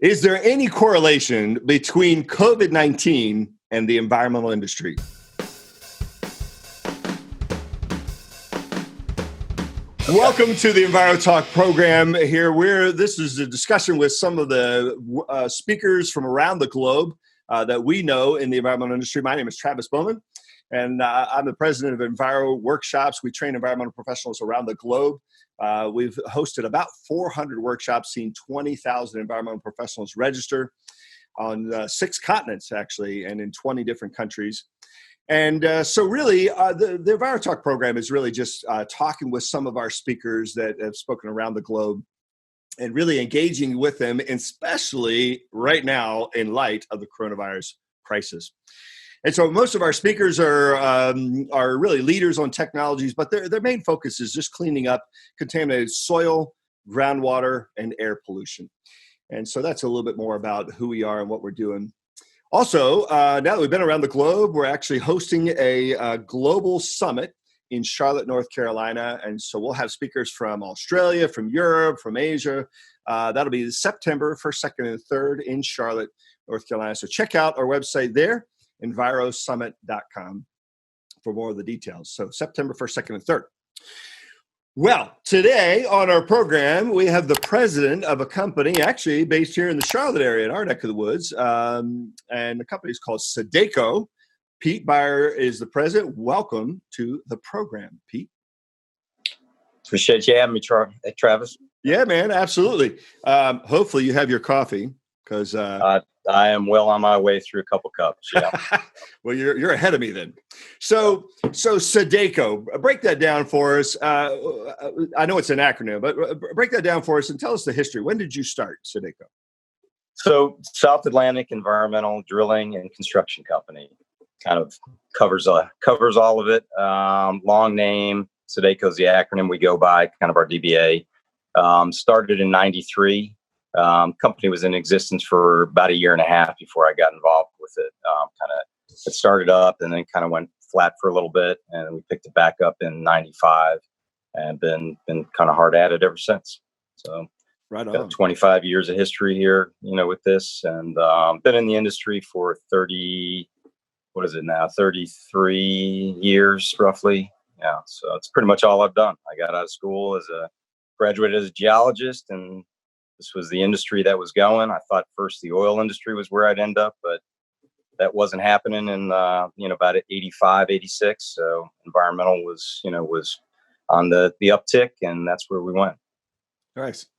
Is there any correlation between COVID-19 and the environmental industry? Welcome to the EnvrioTalk program here. This is a discussion with some of the speakers from around the globe that we know in the environmental industry. My name is Travis Bowman, and I'm the president of Enviro Workshops. We train environmental professionals around the globe. We've hosted about 400 workshops, seen 20,000 environmental professionals register on 6 continents, actually, and in 20 different countries. And so really, the EnvrioTalk program is really just talking with some of our speakers that have spoken around the globe and really engaging with them, especially right now in light of the coronavirus crisis. And so most of our speakers are really leaders on technologies, but their main focus is just cleaning up contaminated soil, groundwater, and air pollution. And so that's a little bit more about who we are and what we're doing. Also, now that we've been around the globe, we're actually hosting a global summit in Charlotte, North Carolina. And so we'll have speakers from Australia, from Europe, from Asia. That'll be September 1st, 2nd, and 3rd in Charlotte, North Carolina. So check out our website there, EnvrioSummit.com, for more of the details. So September 1st, 2nd, and 3rd. Well, today on our program, we have the president of a company actually based here in the Charlotte area in our neck of the woods. And the company is called SAEDACCO. Pete Byer is the president. Welcome to the program, Pete. Appreciate you having me, Travis. Yeah, man, absolutely. Hopefully you have your coffee because I am well on my way through a couple cups. Yeah. Well, you're ahead of me then. So SAEDACCO, break that down for us. I know it's an acronym, but break that down for us and tell us the history. When did you start SAEDACCO? So South Atlantic Environmental Drilling and Construction Company kind of covers all of it. Long name. SAEDACCO is the acronym we go by, kind of our DBA. Started in '93. Company was in existence for about a year and a half before I got involved with it. It started up and then kind of went flat for a little bit, and we picked it back up in '95, and been kind of hard at it ever since. So, right on. Got 25 years of history here, with this, and been in the industry for 33 years roughly. Yeah, so it's pretty much all I've done. I got out of school graduated as a geologist, and this was the industry that was going. I thought first the oil industry was where I'd end up, but that wasn't happening in, about 85, 86. So environmental was on the uptick, and that's where we went.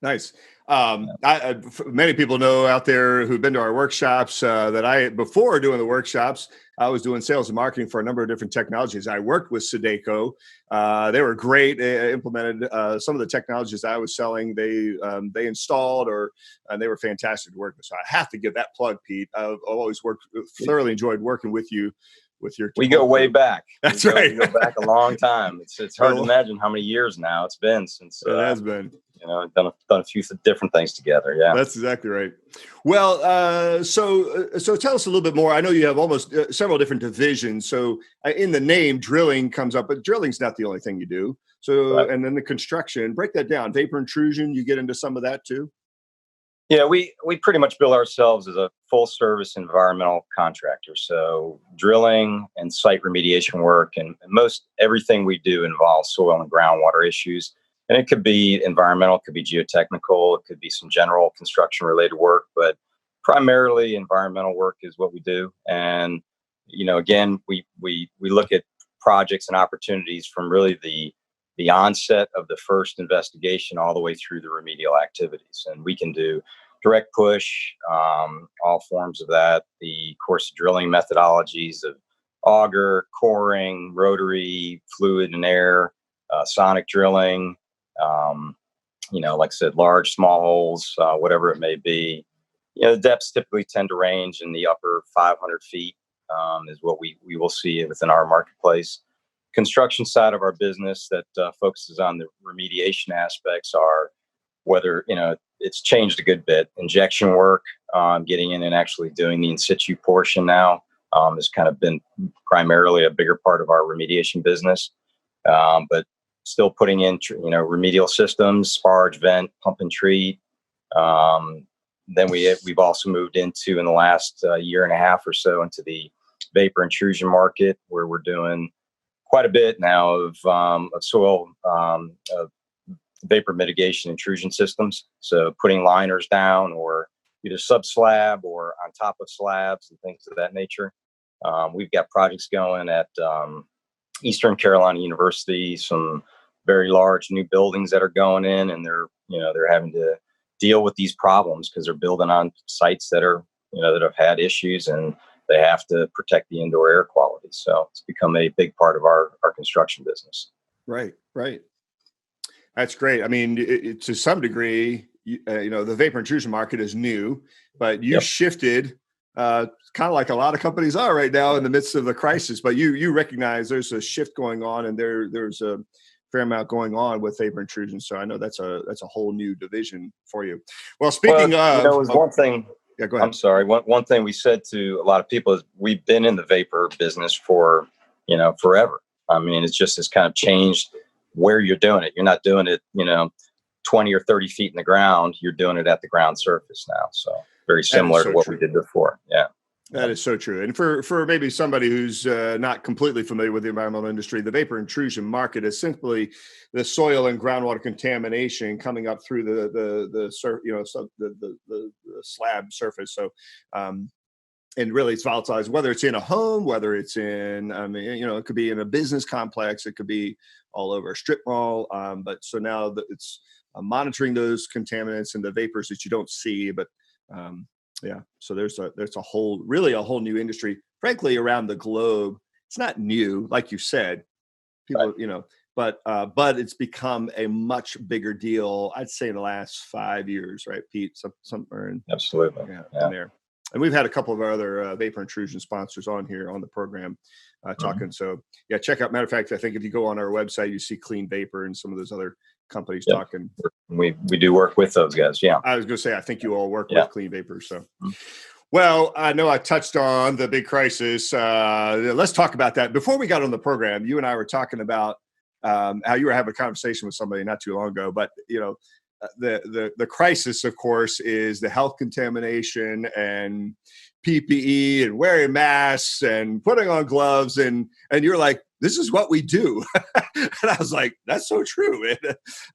Nice. Many people know out there who've been to our workshops that before doing the workshops, I was doing sales and marketing for a number of different technologies. I worked with SAEDACCO. They were great. They implemented some of the technologies I was selling. They installed, and they were fantastic to work with. So I have to give that plug, Pete. I've always thoroughly enjoyed working with you. We go way back. That's right. We go back a long time. It's hard to imagine how many years now it's been since. It has been. Done a few different things together. Yeah, that's exactly right. Well, so tell us a little bit more. I know you have almost several different divisions. So in the name, drilling comes up, but drilling's not the only thing you do. So, right. And then the construction, break that down. Vapor intrusion, you get into some of that too? Yeah, we pretty much bill ourselves as a full service environmental contractor. So drilling and site remediation work, and most everything we do involves soil and groundwater issues. And it could be environmental, it could be geotechnical, it could be some general construction related work, but primarily environmental work is what we do. And, again, we look at projects and opportunities from really the onset of the first investigation all the way through the remedial activities. And we can do direct push, all forms of that, the course of drilling methodologies of auger, coring, rotary, fluid and air, sonic drilling, like I said, large, small holes, whatever it may be. The depths typically tend to range in the upper 500 feet is what we will see within our marketplace. Construction side of our business that focuses on the remediation aspects are whether, it's changed a good bit. Injection work, getting in and actually doing the in-situ portion now has kind of been primarily a bigger part of our remediation business. But still putting in, remedial systems, sparge, vent, pump and treat, Then we've also moved into, in the last year and a half or so, into the vapor intrusion market, where we're doing quite a bit now of soil of vapor mitigation intrusion systems. So putting liners down, or either sub slab or on top of slabs and things of that nature. We've got projects going at Eastern Carolina University, some very large new buildings that are going in, and they're having to deal with these problems because they're building on sites that are, that have had issues, and they have to protect the indoor air quality. So it's become a big part of our construction business. Right. That's great. I mean, to some degree, the vapor intrusion market is new, but you shifted, kind of like a lot of companies are right now in the midst of the crisis. But you recognize there's a shift going on, and there's a fair amount going on with vapor intrusion. So I know that's a whole new division for you. Well, speaking of, one thing. Yeah, go ahead. I'm sorry. One thing we said to a lot of people is we've been in the vapor business for, forever. I mean, it's kind of changed where you're doing it. You're not doing it, 20 or 30 feet in the ground. You're doing it at the ground surface now. So very similar to what we did before. Yeah. That is so true. And for maybe somebody who's not completely familiar with the environmental industry, the vapor intrusion market is simply the soil and groundwater contamination coming up through the slab surface. So, and really it's volatilized, whether it's in a home, whether it's in, it could be in a business complex, it could be all over a strip mall. But so now it's monitoring those contaminants and the vapors that you don't see, but so there's a whole new industry, frankly, around the globe. It's not new, like you said, people, but it's become a much bigger deal, I'd say, in the last 5 years, right, Pete? Somewhere in absolutely, in there. And we've had a couple of our other vapor intrusion sponsors on here on the program talking. So yeah, check out. Matter of fact, I think if you go on our website, you see Clean Vapor and some of those other companies talking. We do work with those guys. Yeah. I was going to say, I think you all work with Clean Vapor. So, well, I know I touched on the big crisis. Let's talk about that. Before we got on the program, you and I were talking about how you were having a conversation with somebody not too long ago, but the crisis, of course, is the health contamination and PPE and wearing masks and putting on gloves, and you're like, this is what we do. And I was like, that's so true.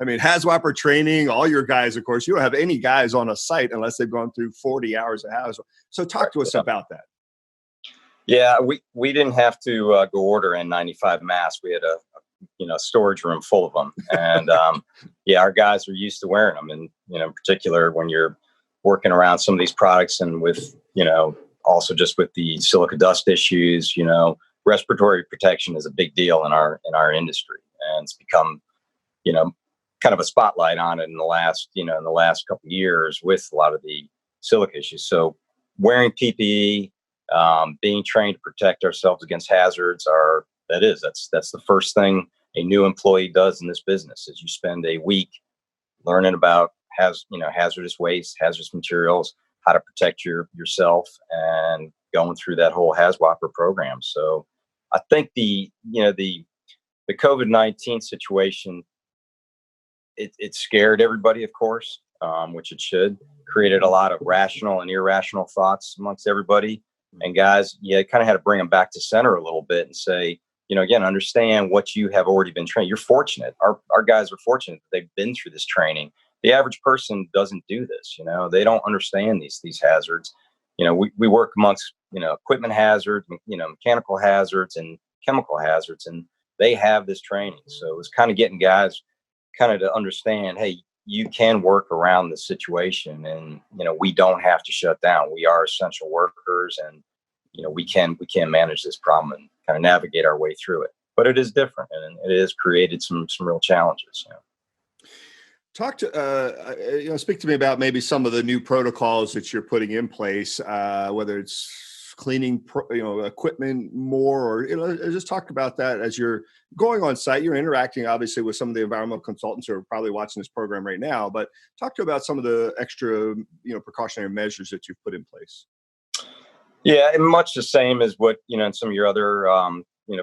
I mean, HAZWOPER training, all your guys, of course, you don't have any guys on a site unless they've gone through 40 hours of HAZWOPER. So talk to us about that. Yeah, we didn't have to go order N95 masks. We had a storage room full of them. And our guys are used to wearing them. And, in particular, when you're working around some of these products and with, also just with the silica dust issues, respiratory protection is a big deal in our industry. And it's become, kind of a spotlight on it in the last couple of years with a lot of the silica issues. So wearing PPE, being trained to protect ourselves against hazards that's the first thing a new employee does in this business. Is you spend a week learning about hazardous waste, hazardous materials, how to protect yourself, and going through that whole HAZWOPER program. So I think the COVID-19 situation, it scared everybody, of course, which it should. Created a lot of rational and irrational thoughts amongst everybody. And guys, kind of had to bring them back to center a little bit and say, again, understand what you have already been trained. You're fortunate. Our guys are fortunate that they've been through this training. The average person doesn't do this. They don't understand these hazards. We work amongst, equipment hazards, mechanical hazards and chemical hazards, and they have this training. So it was kind of getting guys kind of to understand, hey, you can work around the situation, and, we don't have to shut down. We are essential workers, and, we can manage this problem and kind of navigate our way through it. But it is different, and it has created some real challenges. Speak to me about maybe some of the new protocols that you're putting in place, whether it's cleaning, equipment more, or just talk about that as you're going on site. You're interacting, obviously, with some of the environmental consultants who are probably watching this program right now. But talk to about some of the extra, precautionary measures that you've put in place. Yeah, and much the same as what in some of your other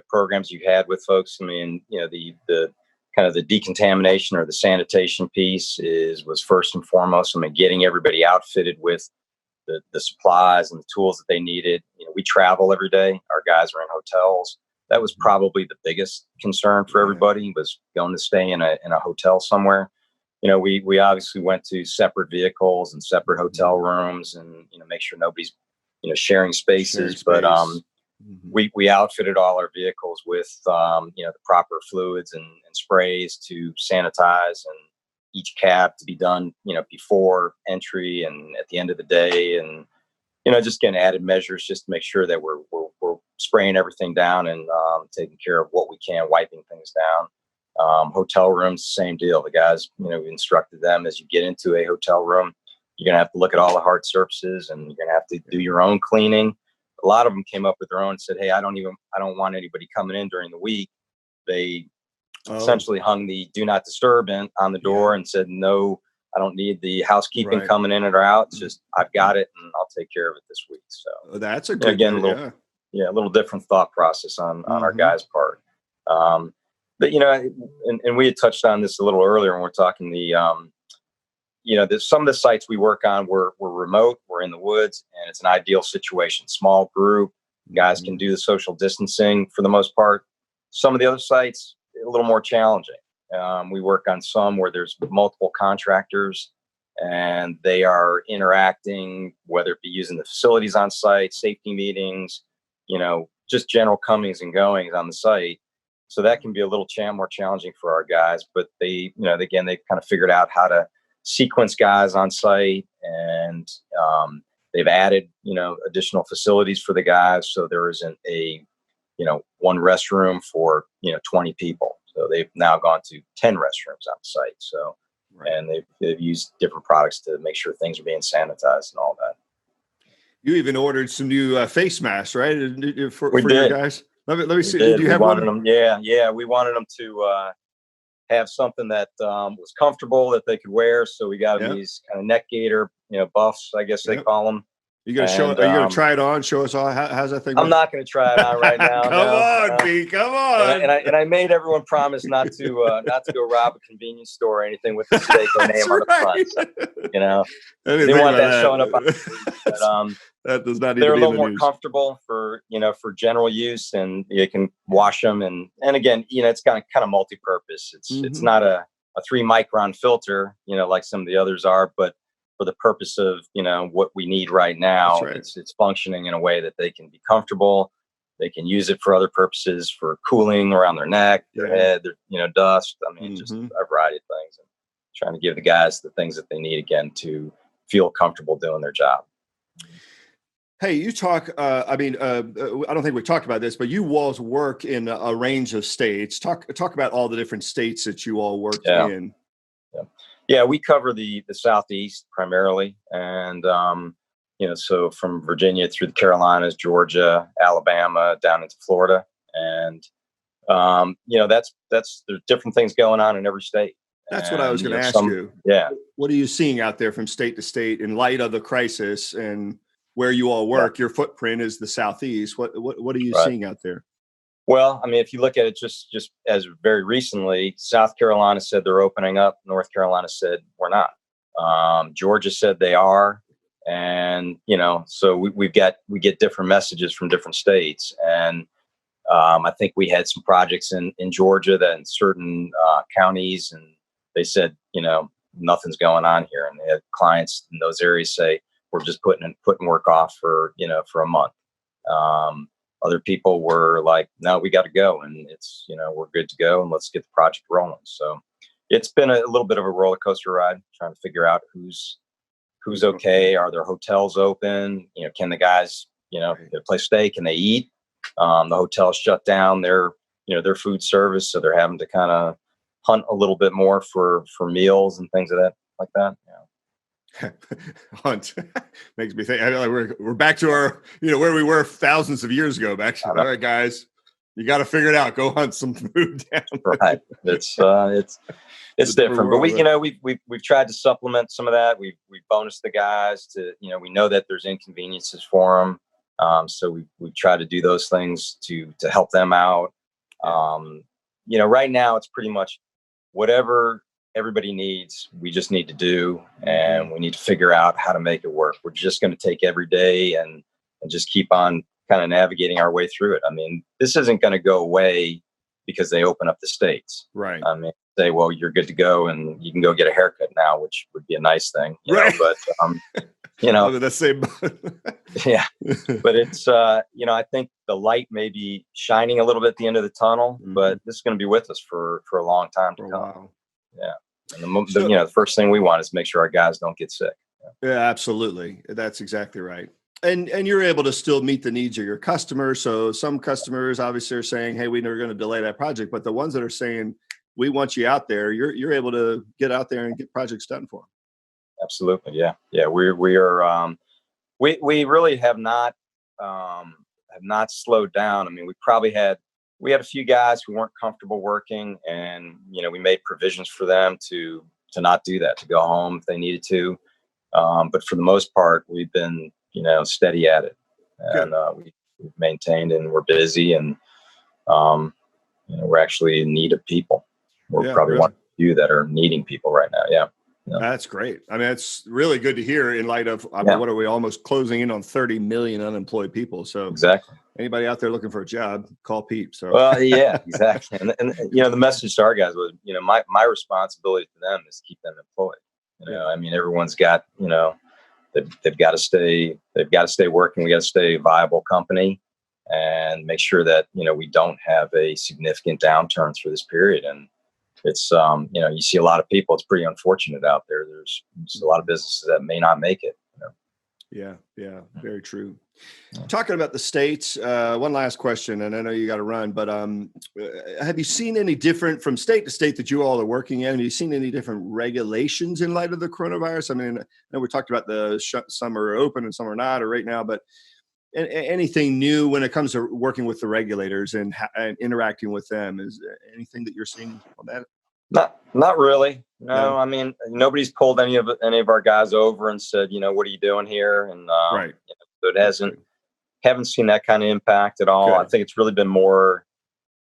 programs you've had with folks. I mean, the kind of the decontamination or the sanitation piece was first and foremost. I mean, getting everybody outfitted with the supplies and the tools that they needed. We travel every day. Our guys are in hotels. That was probably the biggest concern for everybody, was going to stay in a hotel somewhere. We obviously went to separate vehicles and separate hotel rooms, and make sure nobody's sharing spaces. But we outfitted all our vehicles with the proper fluids and sprays to sanitize, and each cab to be done before entry and at the end of the day, and just getting added measures just to make sure that we're spraying everything down and taking care of what we can, wiping things down. Hotel rooms, same deal. The guys, we instructed them, as you get into a hotel room, you're going to have to look at all the hard surfaces, and you're going to have to do your own cleaning. A lot of them came up with their own and said, hey, I don't want anybody coming in during the week. They essentially hung the do not disturb on the door and said, no, I don't need the housekeeping coming in or out. It's just, I've got it and I'll take care of it this week. So that's a good, again, a little different thought process on our guys' part. But, and we had touched on this a little earlier when we're talking some of the sites we work on, we're remote, we're in the woods, and it's an ideal situation. Small group, guys can do the social distancing for the most part. Some of the other sites, a little more challenging. We work on some where there's multiple contractors and they are interacting, whether it be using the facilities on site, safety meetings, just general comings and goings on the site. So that can be a little more challenging for our guys, but they kind of figured out how to sequence guys on site, and they've added, additional facilities for the guys. So there isn't one restroom for, 20 people. So they've now gone to 10 restrooms on site. So, and they've used different products to make sure things are being sanitized and all that. You even ordered some new face masks, right? For your guys. Let me see. Did you have one? Them, yeah. We wanted them to have something that was comfortable that they could wear. So we got them these kind of neck gaiter, buffs, I guess they call them. Are you gonna try it on? Show us all. How's that thing? I'm not gonna try it on right now. Come on, B. Come on. And I made everyone promise not to go rob a convenience store or anything with the Sudoku name on the front. So, they didn't want that showing up on the street, but, that does not. They're a little more comfortable for general use, and you can wash them. And again, it's kind of multi-purpose. It's not a 3-micron filter, like some of the others are, but for the purpose of, what we need right now, it's functioning in a way that they can be comfortable. They can use it for other purposes, for cooling around their neck, their head, their, dust. I mean, just a variety of things, and trying to give the guys the things that they need, again, to feel comfortable doing their job. Hey, you talk, I don't think we've talked about this, but you all work in a range of states. Talk about all the different states that you all work in. Yeah, we cover the Southeast primarily. And, so from Virginia through the Carolinas, Georgia, Alabama, down into Florida. And, there's different things going on in every state. That's what I was going to ask you. Yeah. What are you seeing out there from state to state in light of the crisis and where you all work? Your footprint is the Southeast. What are you seeing out there? Well, I mean, if you look at it just as very recently, South Carolina said they're opening up. North Carolina said we're not. Georgia said they are. And, so we get different messages from different states. And I think we had some projects in Georgia that in certain counties, and they said, nothing's going on here. And they had clients in those areas say, we're just putting work off for a month. Other people were like, no, we got to go. And it's, we're good to go, and let's get the project rolling. So it's been a little bit of a roller coaster ride, trying to figure out who's okay. Are there hotels open? Can the guys, get a place to stay? Can they eat? The hotel's shut down their food service. So they're having to kind of hunt a little bit more for meals and things like that. Hunt makes me think. We're back to our, where we were thousands of years ago. Back to, all right, guys, you got to figure it out. Go hunt some food down. Right. It's different, but we've tried to supplement some of that. We've bonused the guys to, we know that there's inconveniences for them. So we've tried to do those things to help them out. Right now it's pretty much whatever everybody needs, we just need to do, and we need to figure out how to make it work. We're just going to take every day and just keep on kind of navigating our way through it. I mean, this isn't going to go away because they open up the states. Right. I mean, say, well, you're good to go and you can go get a haircut now, which would be a nice thing, you right. know, but, you know, the same. yeah, but it's, you know, I think the light may be shining a little bit at the end of the tunnel, but this is going to be with us for a long time to come. Wow. Yeah. And you know, the first thing we want is make sure our guys don't get sick. Yeah, absolutely. That's exactly right. And you're able to still meet the needs of your customers. So some customers obviously are saying, hey, we're going to delay that project. But the ones that are saying, we want you out there, you're able to get out there and get projects done for them. Absolutely. Yeah. Yeah. We are, we really have not slowed down. I mean, we had a few guys who weren't comfortable working, and, you know, we made provisions for them to not do that, to go home if they needed to. But for the most part, we've been, you know, steady at it, and we've maintained, and we're busy, and you know, we're actually in need of people. We're probably one of the few that are needing people right now. Yeah. That's great. I mean, it's really good to hear in light of, I mean, what are we, almost closing in on 30 million unemployed people? So exactly. Anybody out there looking for a job, call Pete. So well, yeah, exactly. And you know, the message to our guys was, you know, my responsibility to them is to keep them employed. You know, I mean, everyone's got, you know, they've got to stay working. We got to stay a viable company and make sure that, you know, we don't have a significant downturn through this period. And it's, you know, you see a lot of people, it's pretty unfortunate out there. There's a lot of businesses that may not make it. You know? Yeah, very true. Talking about the states, one last question, and I know you got to run, but have you seen any different from state to state that you all are working in? Have you seen any different regulations in light of the coronavirus? I mean, I know we talked about some are open and some are not, or right now, but anything new when it comes to working with the regulators and interacting with them? Is there anything that you're seeing on that? Not really. No, I mean, nobody's pulled any of our guys over and said, you know, what are you doing here? And right. You know, so haven't seen that kind of impact at all. Good. I think it's really been more,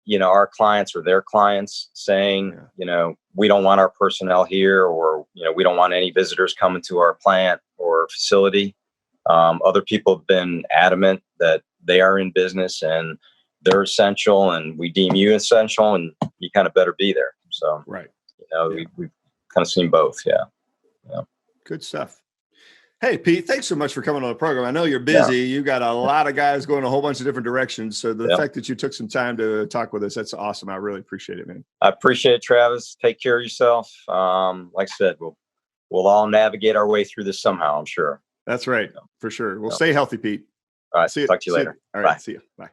you know, our clients or their clients saying, you know, we don't want our personnel here, or, you know, we don't want any visitors coming to our plant or facility. Other people have been adamant that they are in business and they're essential, and we deem you essential, and you kind of better be there. So, right. You know, we've kind of seen both. Yeah. Good stuff. Hey, Pete, thanks so much for coming on the program. I know you're busy. You got a lot of guys going a whole bunch of different directions. So the fact that you took some time to talk with us, that's awesome. I really appreciate it, man. I appreciate it, Travis. Take care of yourself. Like I said, we'll all navigate our way through this somehow, I'm sure. That's right. For sure. Well, stay healthy, Pete. All right. Talk to you later. All right. Bye. See you. Bye.